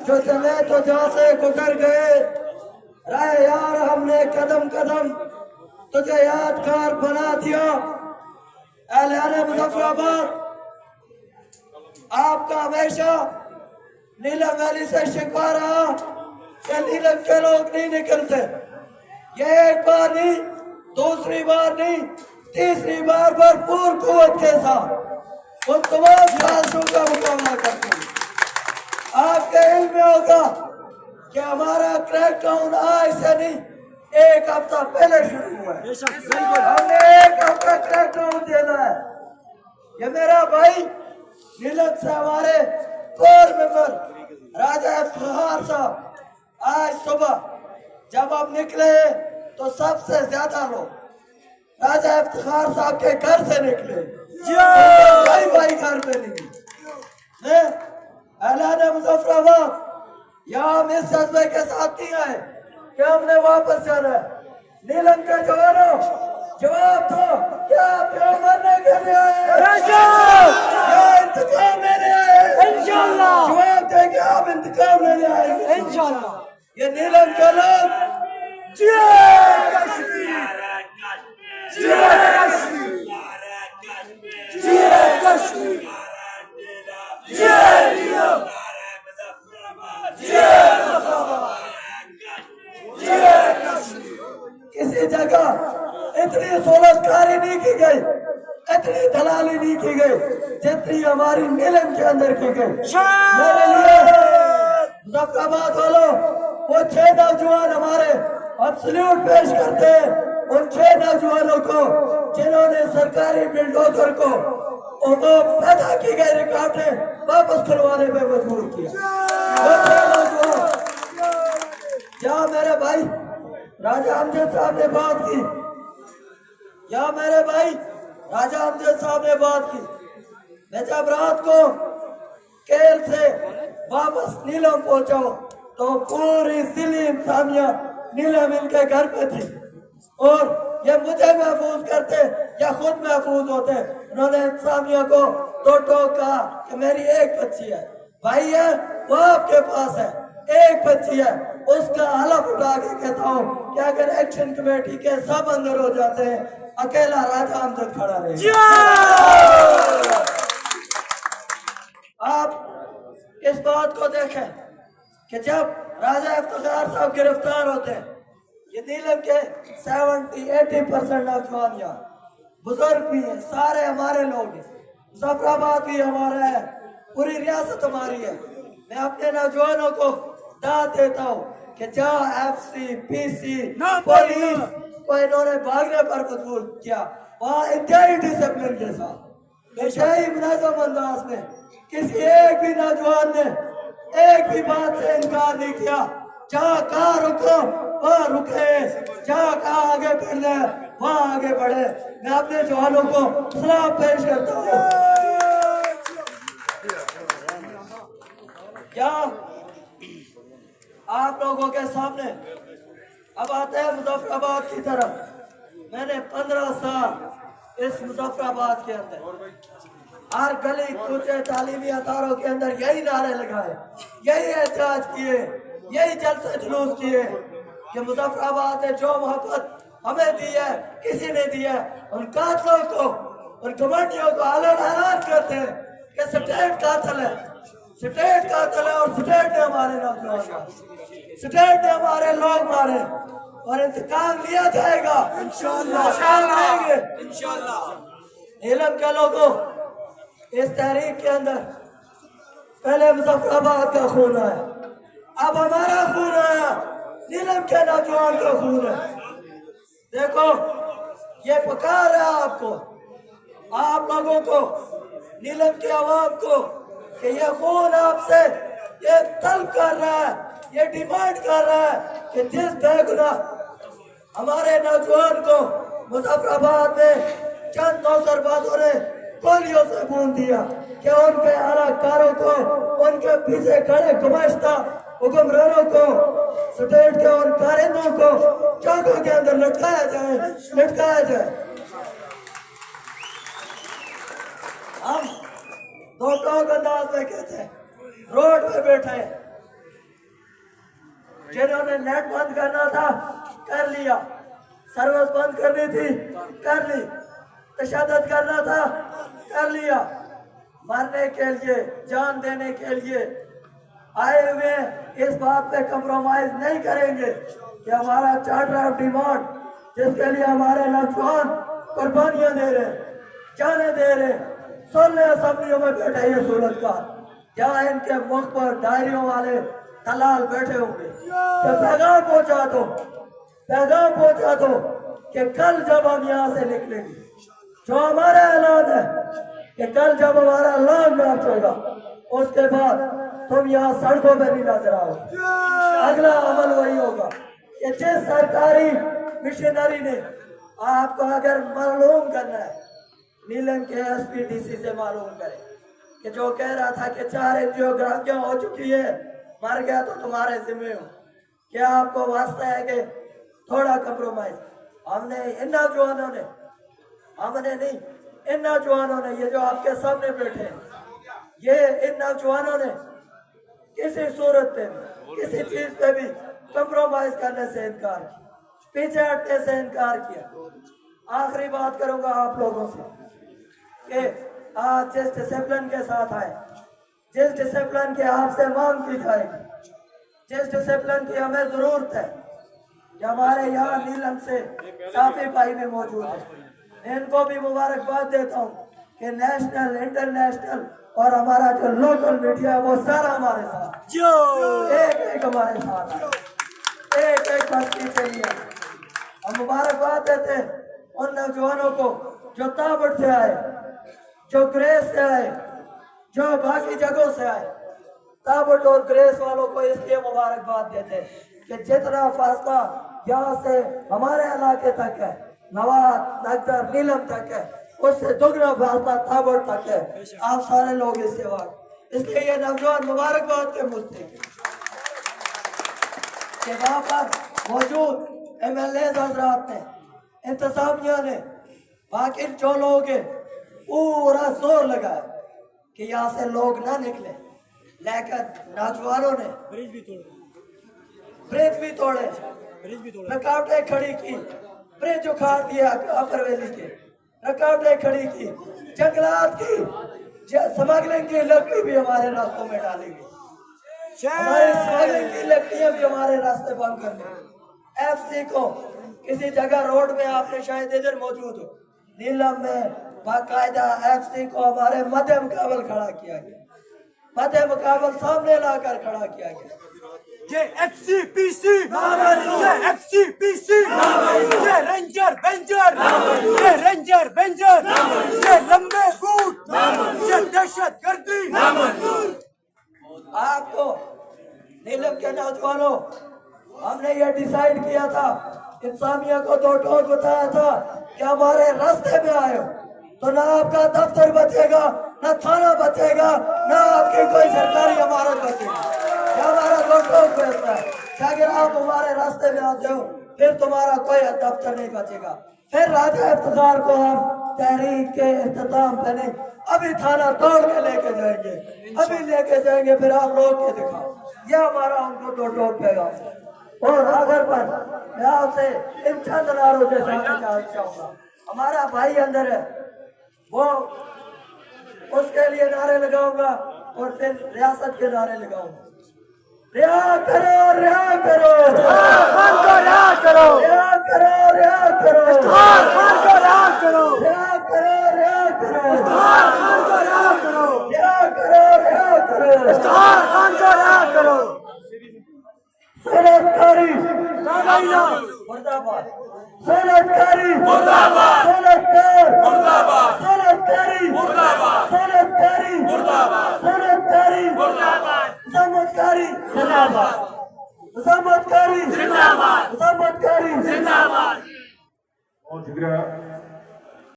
جو چلے تو جہاں سے گزر گئے، رہے یار ہم نے قدم قدم تجھے یادگار بنا دیا۔ اہل مظفر آباد، آپ کا ہمیشہ نیلم ویلی سے شکوہ رہا کہ نیلم کے لوگ نہیں نکلتے۔ یہ ایک بار نہیں، دوسری بار نہیں، تیسری بار بھرپور قوت کے ساتھ ان تمام سازشوں کا مقابلہ کرتے ہیں۔ آپ کے علم میں ہوگا کہ ہمارا کریک ڈاؤن آج سے نہیں، ایک ہفتہ پہلے شروع ہوا ہے۔ ہم نے ایک ہفتہ کریک ڈاؤن دینا ہے۔ یہ میرا بھائی نیلم سے ہمارے کور ممبر راجہ افتخار صاحب، آج صبح جب ہم نکلے تو سب سے زیادہ لوگ راجہ افتخار صاحب کے گھر سے نکلے، بھائی گھر پہ نہیں۔ اعلان مظفر آباد، یہاں ہم اس جذبے کے ساتھ نہیں آئے کہ ہم نے واپس جانا ہے۔ نیلم کے جوانوں جواب دو، کیا آپ یہاں مرنے کے لیے آئے؟ کیا انتقام لینے آئے؟ جواب دیں کہ آپ انتقام لینے آئے گے۔ یہ نیلم کے لوگ کسی جگہ اتنی سہولت کاری نہیں کی گئی، اتنی دلالی نہیں کی گئی جتنی ہماری نیلم کے اندر کی گئی۔ میرے لیے مظفر آباد والوں، وہ 6 نوجوان ہمارے ہم سلیوٹ پیش کرتے ہیں ان 6 نوجوانوں کو جنہوں نے سرکاری بلڈوزر کو وہ پیدا کی گئی رکاوٹیں واپس کھلوانے پہ مجبور کیا۔ وہ 6 نوجوان، جہاں میرے بھائی راجہ امجد صاحب نے بات کی، یا میرے بھائی راجہ امجد صاحب نے بات کی، میں جب رات کو کیل سے واپس نیلم پہنچا تو پوری ضلع انسانیہ نیلم ان کے گھر پہ تھی، اور یہ مجھے محفوظ کرتے یا خود محفوظ ہوتے۔ انہوں نے انسانیہ کو دو ٹوک کہا کہ میری ایک بچی ہے، بھائی ہے وہ آپ کے پاس ہے، ایک بچی ہے، اس کا حلف اٹھا کے کہتا ہوں کہ اگر ایکشن کمیٹی کے سب اندر ہو جاتے ہیں اکیلا راجہ امجد کھڑا رہے گا۔ آپ اس بات کو دیکھیں کہ جب راجہ افتخار صاحب گرفتار ہوتے ہیں، یہ نیلم کے 70-80% نوجوان یہاں بزرگ بھی ہیں، سارے ہمارے لوگ ہیں، مظفر آباد بھی ہمارا ہے، پوری ریاست ہماری ہے۔ میں اپنے نوجوانوں کو دعوت دیتا ہوں کہ جہاں ایف سی، پی سی، پولیس کو انہوں نے بھاگنے پر مجبور کیا، وہاں انتہائی ڈسپلن کے ساتھ، انتہائی منظم انداز میں کسی ایک بھی نوجوان نے ایک بھی بات سے انکار نہیں کیا۔ جہاں کہاں رکو وہاں رکے، جہاں کہاں آگے بڑھنا ہے وہاں آگے بڑھے۔ میں اپنے جوانوں کو سلام پیش کرتا ہوں۔ کیا آپ لوگوں کے سامنے اب آتے ہیں مظفر آباد کی طرف۔ میں نے 15 سال اس مظفر آباد کے اندر ہر گلی کوچے تعلیمی اداروں کے اندر یہی نعرے لگائے، یہی احتجاج کیے، یہی جلسے جلوس کیے کہ مظفر آباد نے جو محبت ہمیں دی ہے کسی نے دی ہے، ان قاتلوں کو، ان کمانڈیوں کو اعلان کرتے ہیں کہ سٹیٹ قاتل ہے، سٹیٹ قاتل ہے، اور سٹیٹ نے ہمارے نوجوان مارے، سٹیٹ نے ہمارے لوگ مارے، اور انتقام لیا جائے گا انشاءاللہ۔ نیلم کے لوگوں، اس تحریک کے اندر پہلے مظفر آباد کا خون ہے، اب ہمارا خون ہے، نیلم کے نوجوان کا خون ہے۔ دیکھو یہ پکار ہے آپ کو، آپ لوگوں کو، نیلم کے عوام کو، کہ یہ خون آپ سے یہ طلب کر رہا ہے، یہ ڈیمانڈ کر رہا ہے کہ جس بے گناہ ہمارے نوجوان کو مظفر آباد میں چند نوسر بازوں نے گولیوں سے بھون دیا، کہ ان کے اعلیٰ کاروں کو، ان کے پیچھے کھڑے گمشتہ حکمرانوں کو، سٹیٹ کے ان کارندوں کو چوکوں کے اندر لٹکایا جائے۔ ہم دو ٹوک انداز میں کہتے ہیں، روڈ پہ بیٹھے जिन्होंने नेट बंद करना था कर लिया, सर्विस बंद करनी थी कर ली, तशद्दुद करना था कर लिया, मरने के लिए जान देने के लिए आए हुए इस बात पे कंप्रोमाइज नहीं करेंगे कि हमारा चार्टर ऑफ डिमांड जिसके लिए हमारे नौजवान कुर्बानियां दे रहे, जाने दे रहे, सुनने असम्बलियों में बैठे ये सूरत का, जहाँ इनके मुख पर डायरियों वाले दलाल बैठे होंगे कि पैगाम पहुंचा दो कि कल जब हम यहाँ से निकलेंगे, जो हमारा ऐलान है कि कल जब हमारा ऐलान लॉन्च होगा उसके बाद तुम यहाँ सड़कों में भी नजर आओ। अगला अमल वही होगा कि जिस सरकारी मिशनरी ने आपको अगर मालूम करना है, नीलम के SPDC से मालूम करें कि जो कह रहा था कि 4 एंजियोग्राफियां हो चुकी है, मर गया तो तुम्हारे जिम्मे हो, क्या आपको वास्ता है कि थोड़ा कंप्रोमाइज? हमने इन नौजवानों ने, हमने नहीं, इन नौजवानों ने, ये जो आपके सामने बैठे हैं, ये इन नौजवानों ने किसी सूरत पे भी, किसी चीज पे भी कंप्रोमाइज करने से इनकार किया, पीछे हटने से इनकार किया। आखिरी बात करूंगा आप लोगों से कि आज जिस डिसिप्लिन के साथ आए, जिस डिसिप्लिन की आपसे मांग की जाएगी, जिस डिसिप्लिन की हमें जरूरत है, कि हमारे यहाँ नीलम से साफी भाई भी मौजूद है, इनको भी मुबारकबाद देता हूँ कि नेशनल, इंटरनेशनल और हमारा जो लोकल मीडिया है वो सारा हमारे साथ, एक हमारे साथ है, एक बस्ती से लिया। हम मुबारकबाद देते हैं उन नौजवानों को जो ताबड़ से आए, जो ग्रेस से आए, जो बाकी जगहों से आए, ताबड़ और ग्रेस वालों को इसलिए मुबारकबाद देते हैं कि जितना फासला यहाँ से हमारे इलाके तक है, नवाद, नगदर, नीलम तक है, उससे दुगना फासला ताबड़ तक है। आप सारे लोग इससे वाक़, इसलिए ये नौजवान मुबारकबाद के मुस्तहिक़ कि वहाँ पर मौजूद MLA हज़रात ने, इंतजामिया ने, बाकी जो लोग हैं, पूरा जोर लगाया कि यहाँ से लोग ना निकले, लेकिन नौजवानों ने ब्रिज भी तोड़े, रुकावटें खड़ी की, ब्रिज उखाड़ दिया अपर वैली के, रुकावटें खड़ी की, जंगलात की, स्मगलिंग की लकड़ी भी हमारे रास्तों में डाली गई, हमारी स्मगलिंग की लकड़ियां भी हमारे रास्ते बंद कर दी। FC को किसी जगह रोड में, आपने शायद इधर मौजूद हो, नीलम में बाकायदा FC को हमारे मध्य मुकाबल खड़ा किया गया, मध्य मुकाबल सामने लाकर खड़ा किया गया। ये FCPC, ये FCPC, ये रेंजर बेंजर, ये रेंजर बेंजर, ये लंबे बूट, ये दहशत गर्दी। आपको नीलम के नौजवानों, हमने ये डिसाइड किया था, इंसानिया को दो टोक बताया था कि हमारे रास्ते में आए तो ना आपका दफ्तर बचेगा, ना थाना बचेगा, ना आपकी कोई सरकारी इमारत बचेगी। ये हमारा दो टोक फैसला है कि अगर आप हमारे रास्ते में आते हो फिर तुम्हारा कोई दफ्तर नहीं बचेगा। फिर राजा इफ्तिखार को हम तहरीक के इख्तिताम पे नहीं, अभी थाना तोड़ के लेके जाएंगे, अभी लेके जाएंगे, फिर आप रोक के दिखाओ। ये हमारा उनको दो टोक पैगाम है। और आखिर पर मैं आपसे इन चंद नारों के साथ कहना चाहूंगा, हमारा भाई अंदर है, वो उसके लिए नारे लगाऊंगा और फिर रियासत के नारे लगाऊंगा। रिया करो, रिया करो, खान को रिहा करो, रिया करो, रिया करो, खान को रिहा करो, रिया करो, रिया करो, खान को रिहा करो, रिया करो, रिया करो, खान को रिहा करो। सनदकारी मुर्दाबाद, सनदकारी मुर्दाबाद, सनदकार मुर्दाबाद, सनदकारी मुर्दाबाद, सनदकारी मुर्दाबाद, सनदकारी मुर्दाबाद, मुजम्मतकारी जिंदाबाद, मुजम्मतकारी जिंदाबाद, मुजम्मतकारी जिंदाबाद। बहुत शुक्रिया।